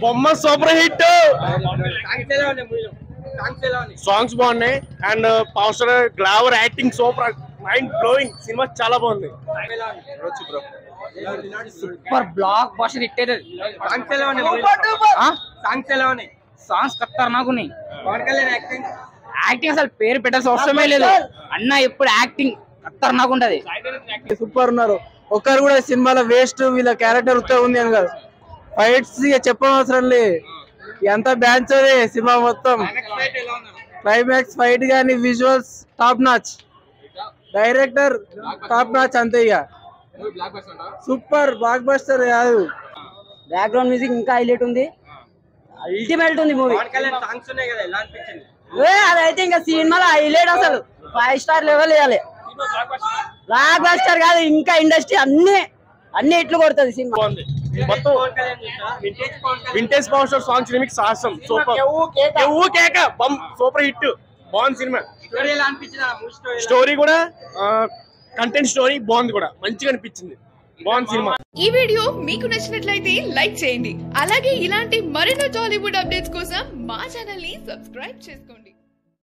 బొమ్మ super hit. Songs బాగున్నాయి and power star glamour acting super, mind blowing. Cinema చాలా బాగుంది. Super blockbuster hit. Songs ఖతర్నాకున్నాయి. Acting అసలు పేరు పెట్టాల్సిన అవసరమే లేదు అన్న. ఎప్పుడు యాక్టింగ్ ఖతర్నాకు ఉంటది. సూపర్ ఉన్నారు. ఒక్కరు కూడా సినిమాలో వేస్ట్, వీళ్ళ క్యారెక్టర్ ఉత్తా ఉంది అని కాదు. ఫైట్స్ చెప్పనవసరం లే, ఎంత బ్యాన్స్ అదే సినిమా మొత్తం. క్లైమాక్స్ ఫైట్ గానీ visuals top notch, director top notch, అంతే. ఇక సూపర్ బ్లాక్ బస్టర్ కాదు. బ్యాక్గ్రౌండ్ మ్యూజిక్ ఇంకా హైలైట్ ఉంది, అల్టిమేట్ ఉంది మూవీ. అదైతే ఇంకా సినిమాలో హైలైట్, అసలు 5 స్టార్ లెవెల్ ఇవ్వాలి. బ్లాక్ బస్టర్ కాదు, ఇంకా ఇండస్ట్రీ అన్ని ఇట్లు కొడుతుంది సినిమా. మొత్తం vintage power star songs remix సాహసం సూపర్. కేక బమ్ సూపర్ హిట్. బాగుంది సినిమా. స్టోరీ కూడా కంటెంట్ స్టోరీ బాగుంది కూడా, మంచిగా అనిపించింది. బాగుంది సినిమా. ఈ వీడియో మీకు నచ్చినట్లయితే లైక్ చేయండి. అలాగే ఇలాంటి మరిన్ని టాలీవుడ్ అప్డేట్స్ కోసం మా ఛానల్ ని సబ్స్క్రైబ్ చేసుకోండి.